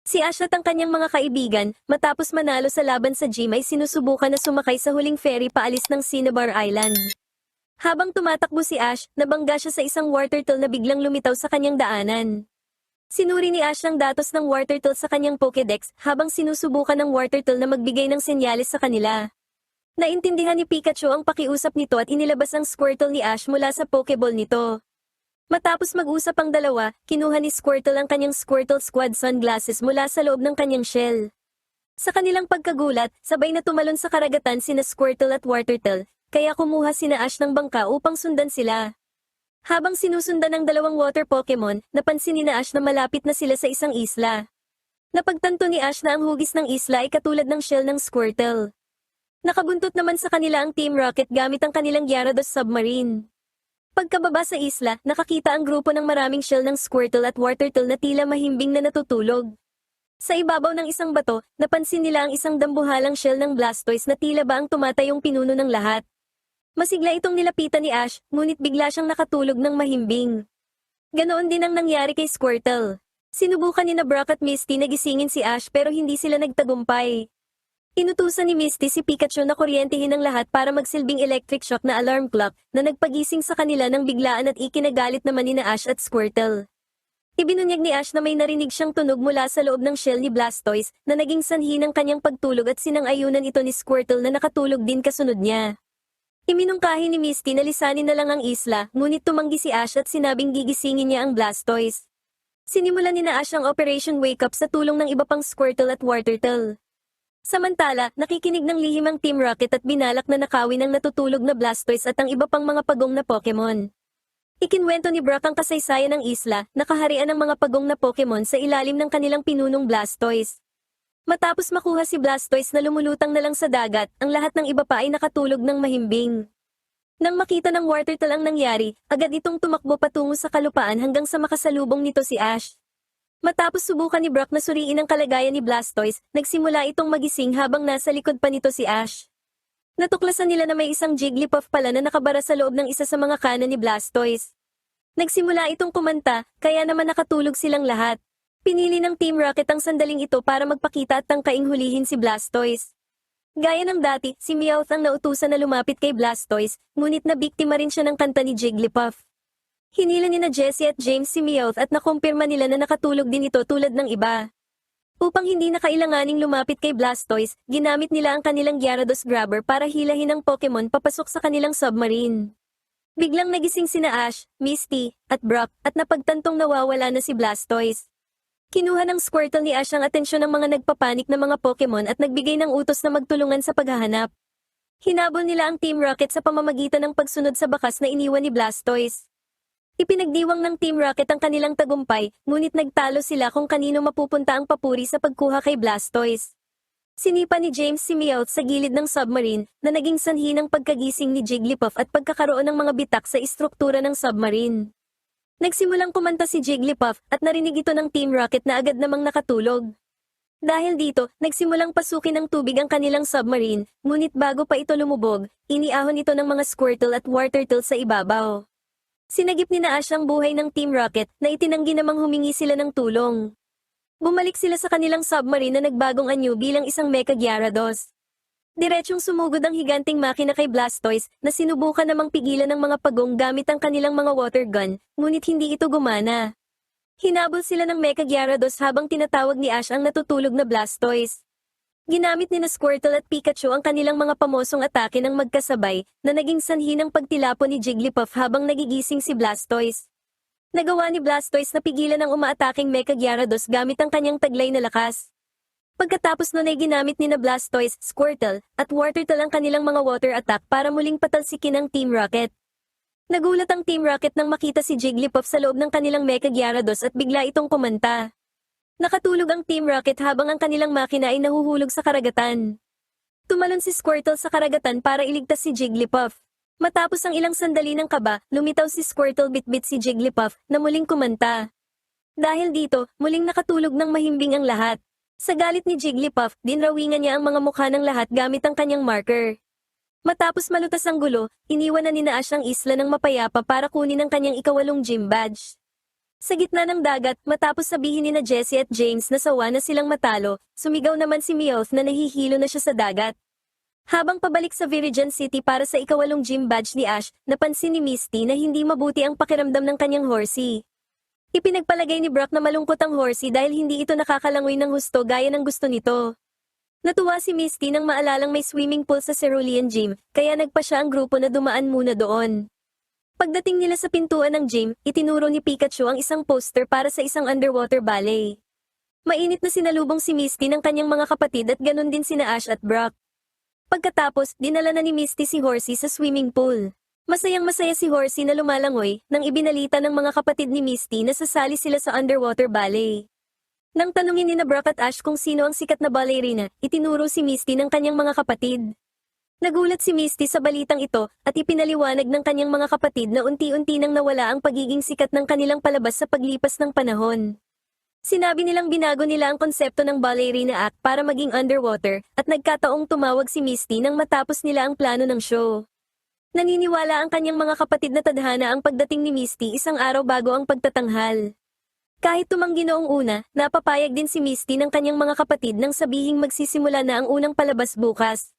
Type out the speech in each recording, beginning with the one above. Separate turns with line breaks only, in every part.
Si Ash at ang kanyang mga kaibigan, matapos manalo sa laban sa gym ay sinusubukan na sumakay sa huling ferry paalis ng Cinnabar Island. Habang tumatakbo si Ash, nabangga siya sa isang water turtle na biglang lumitaw sa kanyang daanan. Sinuri ni Ash ang datos ng water turtle sa kanyang Pokédex habang sinusubukan ng water turtle na magbigay ng senyales sa kanila. Naintindihan ni Pikachu ang pakiusap nito at inilabas ang Squirtle ni Ash mula sa Pokeball nito. Matapos mag-usap ang dalawa, kinuha ni Squirtle ang kanyang Squirtle Squad sunglasses mula sa loob ng kanyang shell. Sa kanilang pagkagulat, sabay na tumalon sa karagatan sina Squirtle at Wartortle, kaya kumuha sina Ash ng bangka upang sundan sila. Habang sinusundan ng dalawang water Pokemon, napansin ni Ash na malapit na sila sa isang isla. Napagtanto ni Ash na ang hugis ng isla ay katulad ng shell ng Squirtle. Nakabuntot naman sa kanila ang Team Rocket gamit ang kanilang Gyarados submarine. Pagkababa sa isla, nakakita ang grupo ng maraming shell ng Squirtle at Wartortle na tila mahimbing na natutulog. Sa ibabaw ng isang bato, napansin nila ang isang dambuhalang shell ng Blastoise na tila ba ang tumatayong pinuno ng lahat. Masigla itong nilapitan ni Ash, ngunit bigla siyang nakatulog ng mahimbing. Ganoon din ang nangyari kay Squirtle. Sinubukan ni Brock at Misty na gisingin si Ash pero hindi sila nagtagumpay. Inutusan ni Misty si Pikachu na kuryentehin ang lahat para magsilbing electric shock na alarm clock na nagpagising sa kanila ng biglaan at ikinagalit naman ni Ash at Squirtle. Ibinunyag ni Ash na may narinig siyang tunog mula sa loob ng shell ni Blastoise na naging sanhi ng kanyang pagtulog at sinang-ayunan ito ni Squirtle na nakatulog din kasunod niya. Iminungkahi ni Misty na lisanin na lang ang isla, ngunit tumanggi si Ash at sinabing gigisingin niya ang Blastoise. Sinimulan ni Ash ang Operation Wake Up sa tulong ng iba pang Squirtle at Wartortle. Samantala, nakikinig ng lihim ang Team Rocket at binalak na nakawin ang natutulog na Blastoise at ang iba pang mga pagong na Pokemon. Ikinwento ni Brock ang kasaysayan ng isla, nakaharian ng mga pagong na Pokemon sa ilalim ng kanilang pinunong Blastoise. Matapos makuha si Blastoise na lumulutang na lang sa dagat, ang lahat ng iba pa ay nakatulog ng mahimbing. Nang makita ng Wartortle ang nangyari, agad itong tumakbo patungo sa kalupaan hanggang sa makasalubong nito si Ash. Matapos subukan ni Brock na suriin ang kalagayan ni Blastoise, nagsimula itong magising habang nasa likod pa nito si Ash. Natuklasan nila na may isang Jigglypuff pala na nakabara sa loob ng isa sa mga kana ni Blastoise. Nagsimula itong kumanta, kaya naman nakatulog silang lahat. Pinili ng Team Rocket ang sandaling ito para magpakita at tangkaing hulihin si Blastoise. Gaya ng dati, si Meowth ang nautusan na lumapit kay Blastoise, ngunit nabiktima rin siya ng kanta ni Jigglypuff. Hinila ni na Jessie at James si Meowth at nakumpirma nila na nakatulog din ito tulad ng iba. Upang hindi na kailanganing lumapit kay Blastoise, ginamit nila ang kanilang Gyarados Grabber para hilahin ang Pokemon papasok sa kanilang submarine. Biglang nagising sina Ash, Misty, at Brock at napagtantong nawawala na si Blastoise. Kinuha ng Squirtle ni Ash ang atensyon ng mga nagpapanik na mga Pokemon at nagbigay ng utos na magtulungan sa paghahanap. Hinabol nila ang Team Rocket sa pamamagitan ng pagsunod sa bakas na iniwan ni Blastoise. Ipinagdiwang ng Team Rocket ang kanilang tagumpay, ngunit nagtalo sila kung kanino mapupunta ang papuri sa pagkuha kay Blastoise. Sinipa ni James si Meowth sa gilid ng submarine na naging sanhi ng pagkagising ni Jigglypuff at pagkakaroon ng mga bitak sa istruktura ng submarine. Nagsimulang kumanta si Jigglypuff at narinig ito ng Team Rocket na agad namang nakatulog. Dahil dito, nagsimulang pasukin ng tubig ang kanilang submarine, ngunit bago pa ito lumubog, iniahon ito ng mga Squirtle at Wartortle sa ibabaw. Sinagip ni Ash ang buhay ng Team Rocket na itinanggi namang humingi sila ng tulong. Bumalik sila sa kanilang submarine na nagbagong anyo bilang isang Mecha Gyarados. Diretsyong sumugod ang higanting makina kay Blastoise na sinubukan namang pigilan ng mga pagong gamit ang kanilang mga water gun, ngunit hindi ito gumana. Hinabol sila ng Mecha Gyarados habang tinatawag ni Ash ang natutulog na Blastoise. Ginamit ni na Squirtle at Pikachu ang kanilang mga pamosong atake ng magkasabay na naging sanhi ng pagtilapon ni Jigglypuff habang nagigising si Blastoise. Nagawa ni Blastoise na pigilan ang umaataking Mecha Gyarados gamit ang kanyang taglay na lakas. Pagkatapos nun ay ginamit ni na Blastoise, Squirtle, at Wartortle ang kanilang mga water attack para muling patalsikin ang Team Rocket. Nagulat ang Team Rocket nang makita si Jigglypuff sa loob ng kanilang Mecha Gyarados at bigla itong kumanta. Nakatulog ang Team Rocket habang ang kanilang makina ay nahuhulog sa karagatan. Tumalon si Squirtle sa karagatan para iligtas si Jigglypuff. Matapos ang ilang sandali ng kaba, lumitaw si Squirtle bitbit si Jigglypuff na muling kumanta. Dahil dito, muling nakatulog ng mahimbing ang lahat. Sa galit ni Jigglypuff, dinrawingan niya ang mga mukha ng lahat gamit ang kanyang marker. Matapos malutas ang gulo, iniwan na ni Ash ang isla ng mapayapa para kunin ang kanyang ikawalong gym badge. Sa gitna ng dagat, matapos sabihin ni na Jessie at James na sawa na silang matalo, sumigaw naman si Meowth na nahihilo na siya sa dagat. Habang pabalik sa Viridian City para sa ikawalong gym badge ni Ash, napansin ni Misty na hindi mabuti ang pakiramdam ng kanyang horsey. Ipinagpalagay ni Brock na malungkot ang horsey dahil hindi ito nakakalangoy ng husto gaya ng gusto nito. Natuwa si Misty nang maalalang may swimming pool sa Cerulean Gym, kaya nagpa siya ang grupo na dumaan muna doon. Pagdating nila sa pintuan ng gym, itinuro ni Pikachu ang isang poster para sa isang underwater ballet. Mainit na sinalubong si Misty ng kanyang mga kapatid at ganun din sina Ash at Brock. Pagkatapos, dinala na ni Misty si Horsey sa swimming pool. Masayang-masaya si Horsey na lumalangoy nang ibinalita ng mga kapatid ni Misty na sasali sila sa underwater ballet. Nang tanungin ni na Brock at Ash kung sino ang sikat na ballerina, itinuro si Misty ng kanyang mga kapatid. Nagulat si Misty sa balitang ito at ipinaliwanag ng kanyang mga kapatid na unti-unti nang nawala ang pagiging sikat ng kanilang palabas sa paglipas ng panahon. Sinabi nilang binago nila ang konsepto ng ballerina act para maging underwater at nagkataong tumawag si Misty nang matapos nila ang plano ng show. Naniniwala ang kanyang mga kapatid na tadhana ang pagdating ni Misty isang araw bago ang pagtatanghal. Kahit tumanggi noong una, napapayag din si Misty ng kanyang mga kapatid nang sabihing magsisimula na ang unang palabas bukas.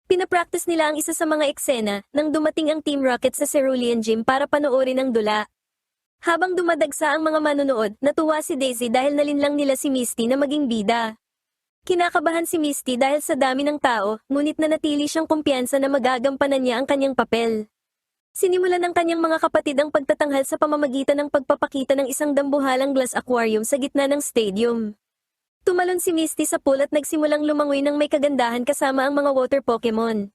Pinapractice nila ang isa sa mga eksena nang dumating ang Team Rocket sa Cerulean Gym para panoorin ang dula. Habang dumadagsa ang mga manonood, natuwa si Daisy dahil nalinlang nila si Misty na maging bida. Kinakabahan si Misty dahil sa dami ng tao, ngunit nanatili siyang kumpiyansa na magagampanan niya ang kanyang papel. Sinimulan ng kanyang mga kapatid ang pagtatanghal sa pamamagitan ng pagpapakita ng isang dambuhalang glass aquarium sa gitna ng stadium. Tumalon si Misty sa pool at nagsimulang lumangoy ng may kagandahan kasama ang mga water Pokemon.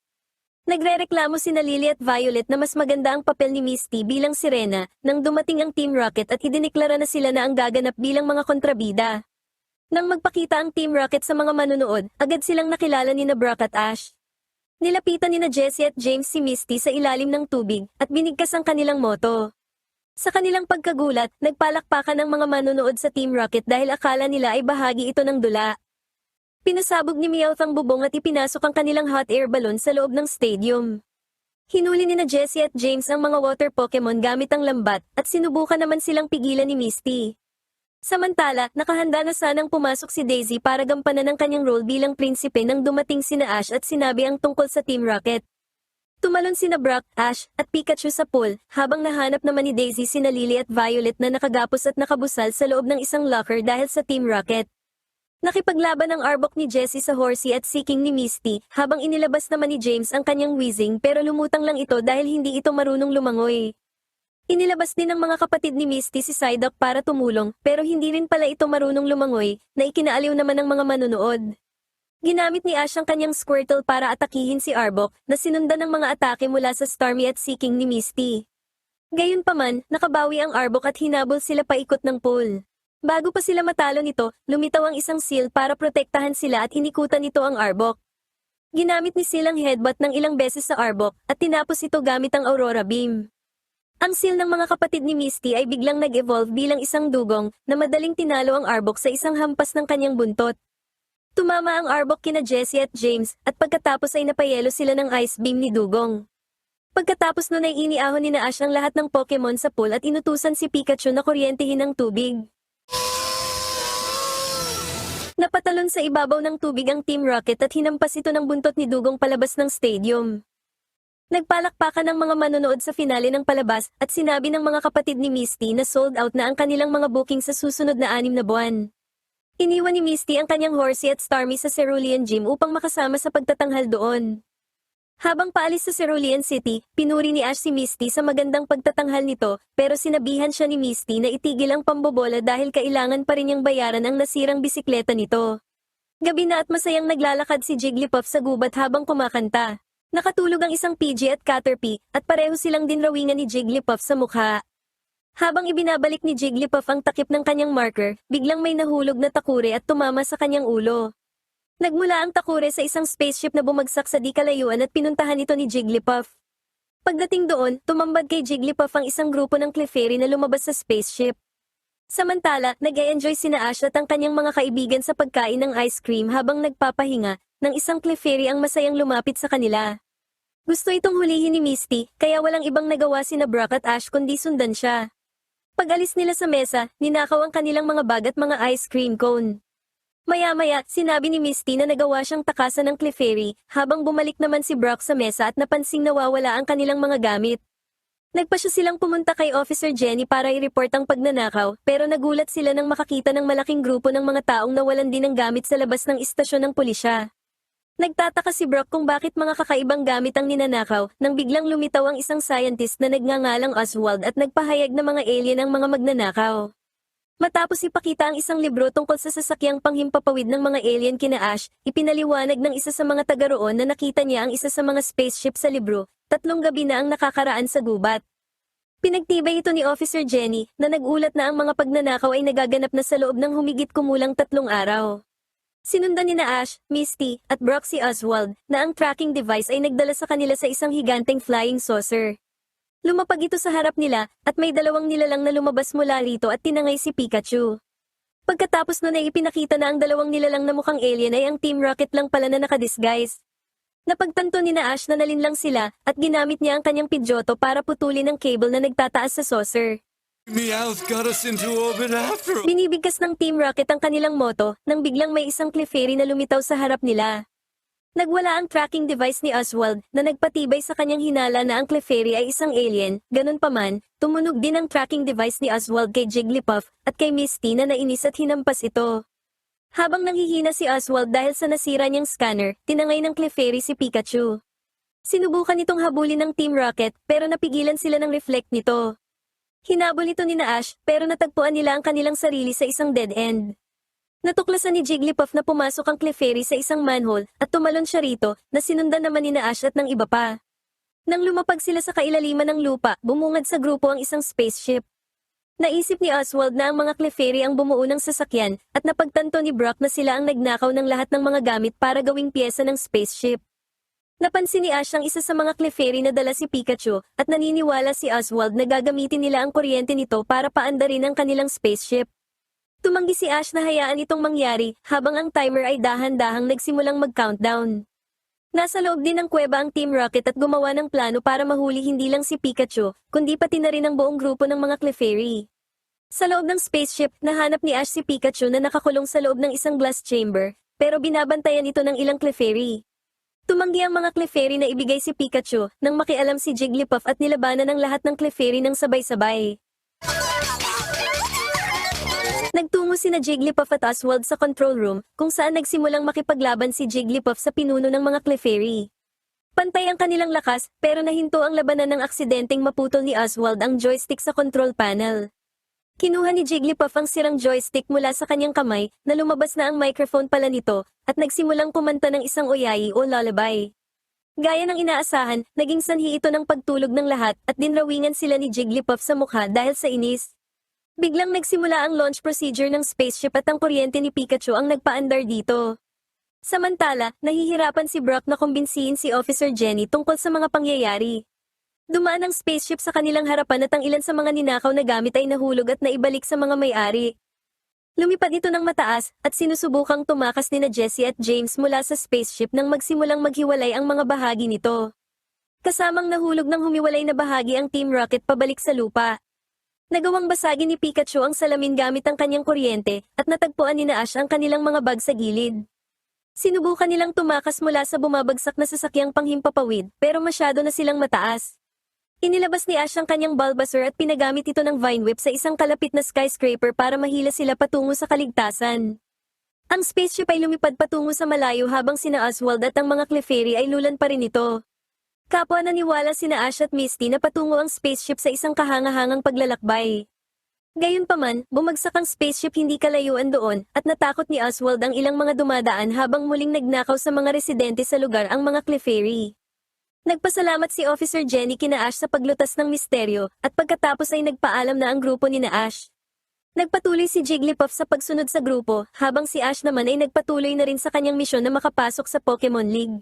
Nagrereklamo sina Lily at Violet na mas maganda ang papel ni Misty bilang sirena nang dumating ang Team Rocket at idineklara na sila na ang gaganap bilang mga kontrabida. Nang magpakita ang Team Rocket sa mga manonood, agad silang nakilala ni na Brock at Ash. Nilapitan ni na Jessie at James si Misty sa ilalim ng tubig at binigkas ang kanilang moto. Sa kanilang pagkagulat, nagpalakpakan ang mga manonood sa Team Rocket dahil akala nila ay bahagi ito ng dula. Pinasabog ni Meowth ang bubong at ipinasok ang kanilang hot air balloon sa loob ng stadium. Hinuli ni na Jessie at James ang mga water Pokemon gamit ang lambat at sinubukan naman silang pigilan ni Misty. Samantala, nakahanda na sanang pumasok si Daisy para gampanan ang kanyang role bilang prinsipe nang dumating sina Ash at sinabi ang tungkol sa Team Rocket. Tumalon sina Brock, Ash, at Pikachu sa pool, habang nahanap naman ni Daisy sina Lily at Violet na nakagapos at nakabusal sa loob ng isang locker dahil sa Team Rocket. Nakipaglaban ang Arbok ni Jessie sa Horsey at Seeking ni Misty, habang inilabas naman ni James ang kanyang Weezing pero lumutang lang ito dahil hindi ito marunong lumangoy. Inilabas din ng mga kapatid ni Misty si Psyduck para tumulong, pero hindi rin pala ito marunong lumangoy, na ikinaaliw naman ng mga manunood. Ginamit ni Ash ang kanyang Squirtle para atakihin si Arbok, na sinundan ng mga atake mula sa Starmie at Seeking ni Misty. Gayunpaman, nakabawi ang Arbok at hinabol sila paikot ng pool. Bago pa sila matalo nito, lumitaw ang isang seal para protektahan sila at inikutan nito ang Arbok. Ginamit ni Seal ang headbutt ng ilang beses sa Arbok at tinapos ito gamit ang Aurora Beam. Ang seal ng mga kapatid ni Misty ay biglang nag-evolve bilang isang dugong na madaling tinalo ang Arbok sa isang hampas ng kanyang buntot. Tumama ang Arbok kina Jessie at James at pagkatapos ay napayelo sila ng Ice Beam ni Dugong. Pagkatapos nun ay iniahon ni na Ash ang lahat ng Pokemon sa pool at inutusan si Pikachu na kuryentehin ang tubig. Napatalon sa ibabaw ng tubig ang Team Rocket at hinampas ito ng buntot ni Dugong palabas ng stadium. Nagpalakpakan ang mga manonood sa finale ng palabas at sinabi ng mga kapatid ni Misty na sold out na ang kanilang mga booking sa susunod na 6 na buwan. Iniwan ni Misty ang kanyang Horsey at Starmie sa Cerulean Gym upang makasama sa pagtatanghal doon. Habang paalis sa Cerulean City, pinuri ni Ash si Misty sa magandang pagtatanghal nito, pero sinabihan siya ni Misty na itigil ang pambobola dahil kailangan pa rin niyang bayaran ang nasirang bisikleta nito. Gabi na at masayang naglalakad si Jigglypuff sa gubat habang kumakanta. Nakatulog ang isang Pidgey at Caterpie, at pareho silang dinrawingan ni Jigglypuff sa mukha. Habang ibinabalik ni Jigglypuff ang takip ng kanyang marker, biglang may nahulog na takure at tumama sa kanyang ulo. Nagmula ang takure sa isang spaceship na bumagsak sa di kalayuan at pinuntahan ito ni Jigglypuff. Pagdating doon, tumambad kay Jigglypuff ang isang grupo ng Clefairy na lumabas sa spaceship. Samantala, nag-e-enjoy sina Ash at ang kanyang mga kaibigan sa pagkain ng ice cream habang nagpapahinga, nang isang Clefairy ang masayang lumapit sa kanila. Gusto itong hulihin ni Misty, kaya walang ibang nagawa sina Brock at Ash kundi sundan siya. Pag-alis nila sa mesa, ninakaw ang kanilang mga bag at mga ice cream cone. Maya-maya, sinabi ni Misty na nagawa siyang takasan ng Clefairy, habang bumalik naman si Brock sa mesa at napansing nawawala ang kanilang mga gamit. Nagpasya silang pumunta kay Officer Jenny para i-report ang pagnanakaw, pero nagulat sila nang makakita ng malaking grupo ng mga taong nawalan din ng gamit sa labas ng istasyon ng pulisya. Nagtataka si Brock kung bakit mga kakaibang gamit ang ninanakaw, nang biglang lumitaw ang isang scientist na nagngangalang Oswald at nagpahayag na mga alien ang mga magnanakaw. Matapos ipakita ang isang libro tungkol sa sasakyang panghimpapawid ng mga alien kina Ash, ipinaliwanag ng isa sa mga taga roon na nakita niya ang isa sa mga spaceship sa libro, 3 gabi na ang nakakaraan sa gubat. Pinagtibay ito ni Officer Jenny, na nagulat na ang mga pagnanakaw ay nagaganap na sa loob ng humigit kumulang 3 araw. Sinundan ni na Ash, Misty, at Brock si Oswald, na ang tracking device ay nagdala sa kanila sa isang higanteng flying saucer. Lumapag ito sa harap nila, at may 2 nilalang na lumabas mula rito at tinangay si Pikachu. Pagkatapos nun ay ipinakita na ang 2 nilalang na mukhang alien ay ang Team Rocket lang pala na nakadisguise. Napagtanto ni na Ash na nalinlang sila, at ginamit niya ang kanyang pidyoto para putulin ang cable na nagtataas sa saucer.
Meowth got us into orbit after all.
Binibigkas ng Team Rocket ang kanilang moto, nang biglang may isang Clefairy na lumitaw sa harap nila. Nagwala ang tracking device ni Oswald, na nagpatibay sa kanyang hinala na ang Clefairy ay isang alien. Ganun pa man, tumunog din ang tracking device ni Oswald kay Jigglypuff, at kay Misty na nainis at hinampas ito. Habang nanghihina si Oswald dahil sa nasira niyang scanner, tinangay ng Clefairy si Pikachu. Sinubukan itong habulin ng Team Rocket, pero napigilan sila ng reflect nito. Hinabol ito ni na Ash, pero natagpuan nila ang kanilang sarili sa isang dead end. Natuklasan ni Jigglypuff na pumasok ang Clefairy sa isang manhole, at tumalon siya rito, na sinundan naman ni na Ash at ng iba pa. Nang lumapag sila sa kailaliman ng lupa, bumungad sa grupo ang isang spaceship. Naisip ni Oswald na ang mga Clefairy ang bumuo ng sasakyan, at napagtanto ni Brock na sila ang nagnakaw ng lahat ng mga gamit para gawing piyesa ng spaceship. Napansin ni Ash ang isa sa mga Clefairy na dala si Pikachu, at naniniwala si Oswald na gagamitin nila ang kuryente nito para paandarin ang kanilang spaceship. Tumanggi si Ash na hayaan itong mangyari, habang ang timer ay dahan-dahang nagsimulang mag-countdown. Nasa loob din ng kuweba ang Team Rocket at gumawa ng plano para mahuli hindi lang si Pikachu, kundi pati na rin ang buong grupo ng mga Clefairy. Sa loob ng spaceship, nahanap ni Ash si Pikachu na nakakulong sa loob ng isang glass chamber, pero binabantayan ito ng ilang Clefairy. Tumanggi ang mga Clefairy na ibigay si Pikachu, nang makialam si Jigglypuff at nilabanan ang lahat ng Clefairy ng sabay-sabay. Nagtungo sina Jigglypuff at Oswald sa control room, kung saan nagsimulang makipaglaban si Jigglypuff sa pinuno ng mga Clefairy. Pantay ang kanilang lakas, pero nahinto ang labanan ng aksidenteng maputol ni Oswald ang joystick sa control panel. Kinuha ni Jigglypuff ang sirang joystick mula sa kanyang kamay, na lumabas na ang microphone pala nito, at nagsimulang kumanta ng isang oyayi o lullaby. Gaya ng inaasahan, naging sanhi ito ng pagtulog ng lahat, at dinrawingan sila ni Jigglypuff sa mukha dahil sa inis. Biglang nagsimula ang launch procedure ng spaceship at ang kuryente ni Pikachu ang nagpaandar dito. Samantala, nahihirapan si Brock na kumbinsihin si Officer Jenny tungkol sa mga pangyayari. Dumaan ang spaceship sa kanilang harapan at ang ilan sa mga ninakaw na gamit ay nahulog at naibalik sa mga may-ari. Lumipad ito ng mataas, at sinusubukang tumakas nina Jessie at James mula sa spaceship nang magsimulang maghiwalay ang mga bahagi nito. Kasamang nahulog ng humiwalay na bahagi ang Team Rocket pabalik sa lupa. Nagawang basagin ni Pikachu ang salamin gamit ang kanyang kuryente, at natagpuan ni na Ash ang kanilang mga bag sa gilid. Sinubukan nilang tumakas mula sa bumabagsak na sasakyang panghimpapawid, pero masyado na silang mataas. Inilabas ni Ash ang kanyang Bulbasaur at pinagamit ito ng Vine Whip sa isang kalapit na skyscraper para mahila sila patungo sa kaligtasan. Ang spaceship ay lumipad patungo sa malayo habang sina Oswald at ang mga Clefairy ay lulan pa rin ito. Kapwa naniwala sina Ash at Misty na patungo ang spaceship sa isang kahangahangang paglalakbay. Gayunpaman, bumagsak ang spaceship hindi kalayuan doon, at natakot ni Oswald ang ilang mga dumadaan habang muling nagnakaw sa mga residente sa lugar ang mga Clefairy. Nagpasalamat si Officer Jenny kina Ash sa paglutas ng misteryo, at pagkatapos ay nagpaalam na ang grupo ni na Ash. Nagpatuloy si Jigglypuff sa pagsunod sa grupo, habang si Ash naman ay nagpatuloy na rin sa kanyang misyon na makapasok sa Pokemon League.